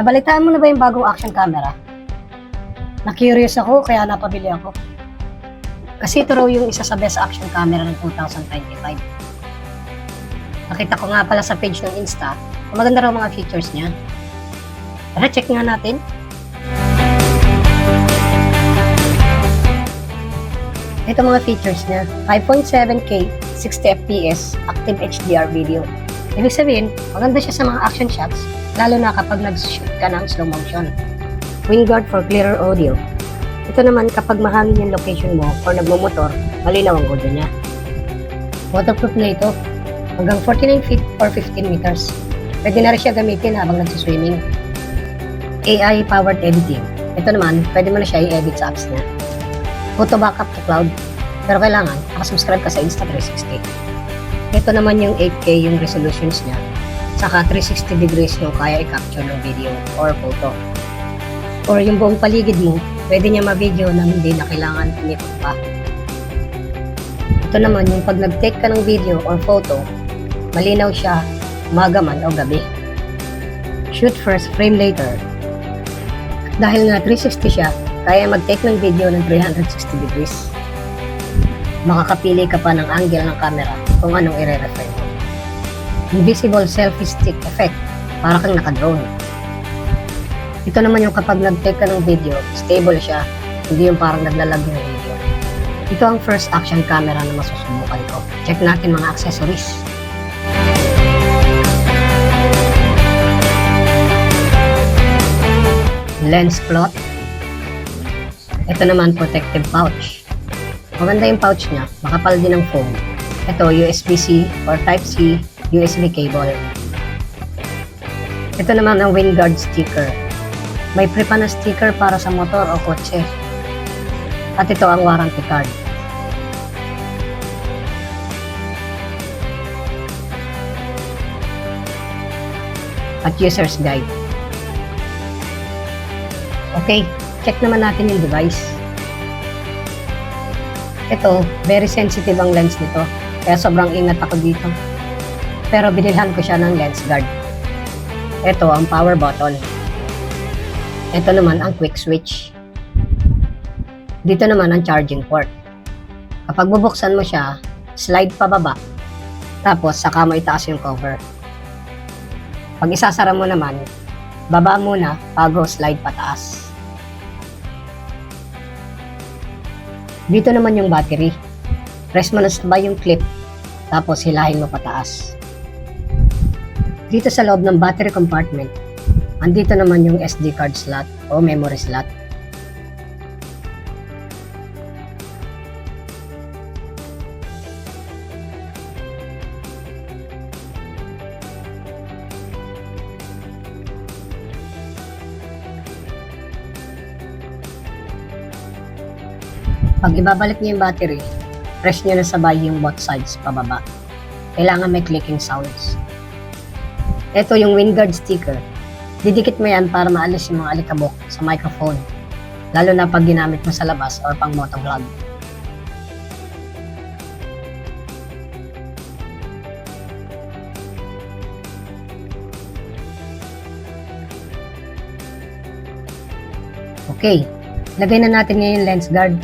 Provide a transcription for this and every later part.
Nabalitaan mo na ba yung bagong action camera? Na-curious ako kaya napabili ako. Kasi ito raw yung isa sa best action camera ng 2025. Nakita ko nga pala sa page ng Insta, maganda raw mga features niya. Tara, check nga natin. Ito mga features niya, 5.7K, 60fps, active HDR video. Ibig sabihin, maganda siya sa mga action shots, lalo na kapag nag-shoot ka ng slow motion. Wingguard for clearer audio. Ito naman kapag mahangin yung location mo or nagmumotor, malinaw ang audio niya. Waterproof na ito, hanggang 49 feet or 15 meters. Pwede na rin siya gamitin habang nagsiswimming. AI-powered editing. Ito naman, pwede mo na siya i-edit sa apps niya. Photo backup to cloud. Pero kailangan, nakasubscribe ka sa Insta360. Ito naman yung 8K yung resolutions niya. Saka 360 degrees yung kaya i-capture ng video or photo. Or yung buong paligid mo, pwede niya ma-video na hindi na kailangan umikot pa. Ito naman yung pag nag-take ka ng video or photo, malinaw siya, umaga man o gabi. Shoot first, frame later. Dahil nga 360 siya, kaya mag-take ng video ng 360 degrees. Makakapili ka pa ng angle ng camera kung anong i-refer mo. Invisible selfie stick effect, para kang naka-drone. Ito naman yung kapag nag-take ka ng video, stable siya, hindi yung parang naglalag yung video. Ito ang first action camera na masusubukan ko. Check natin mga accessories. Lens cloth. Ito naman protective pouch. Maganda yung pouch niya, makapal din ang foam. Ito USB-C or Type-C USB cable. Ito naman ang Wingguard sticker. May prepa na sticker para sa motor o kotse. At ito ang warranty card. At user's guide. Okay, check naman natin yung device. Ito, very sensitive ang lens nito, kaya sobrang ingat ako dito. Pero binilhan ko siya ng lens guard. Ito ang power button. Ito naman ang quick switch. Dito naman ang charging port. Kapag bubuksan mo siya, slide pababa, tapos saka mo itaas yung cover. Pag isasara mo naman, baba muna bago slide pataas. Dito naman yung battery. Press mo na sabay yung clip, tapos hilahin mo pataas. Dito sa loob ng battery compartment, andito naman yung SD card slot o memory slot. Pag ibabalik niyo yung battery, press niyo na sabay yung both sides pababa. Kailangan may clicking sounds. Ito yung Wingguard sticker. Didikit mo yan para maalis yung mga alikabok sa microphone, lalo na pag ginamit mo sa labas or pang motovlog. Okay, lagay na natin ngayon yung lens guard.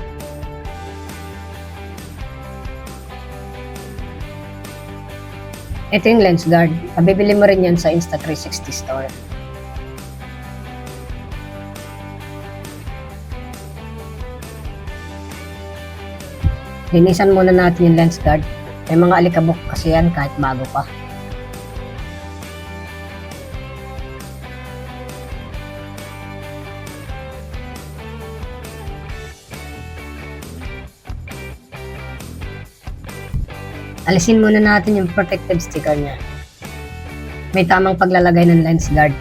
Ito yung lens guard. Pabibili mo rin yan sa Insta360 store. Linisan muna natin yung lens guard. May mga alikabok kasi yan kahit bago pa. Alisin muna natin yung protective sticker niya. May tamang paglalagay ng lens guard.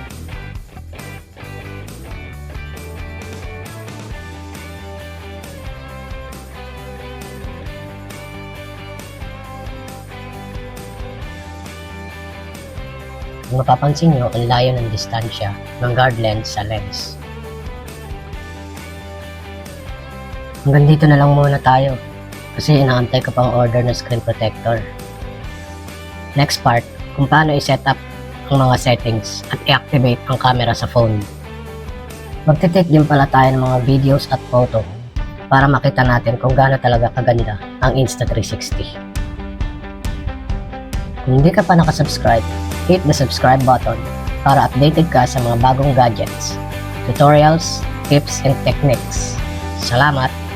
Kung mapapansin nyo, ang layo ng distansya ng guard lens sa lens. Hanggang dito na lang muna tayo. Kasi inaantay ko pang order na screen protector. Next part, kung paano i-set up ang mga settings at i-activate ang camera sa phone. Magte-take din pala tayo ng mga videos at photo para makita natin kung gaano talaga kaganda ang Insta360. Kung hindi ka pa nakasubscribe, hit the subscribe button para updated ka sa mga bagong gadgets, tutorials, tips, and techniques. Salamat!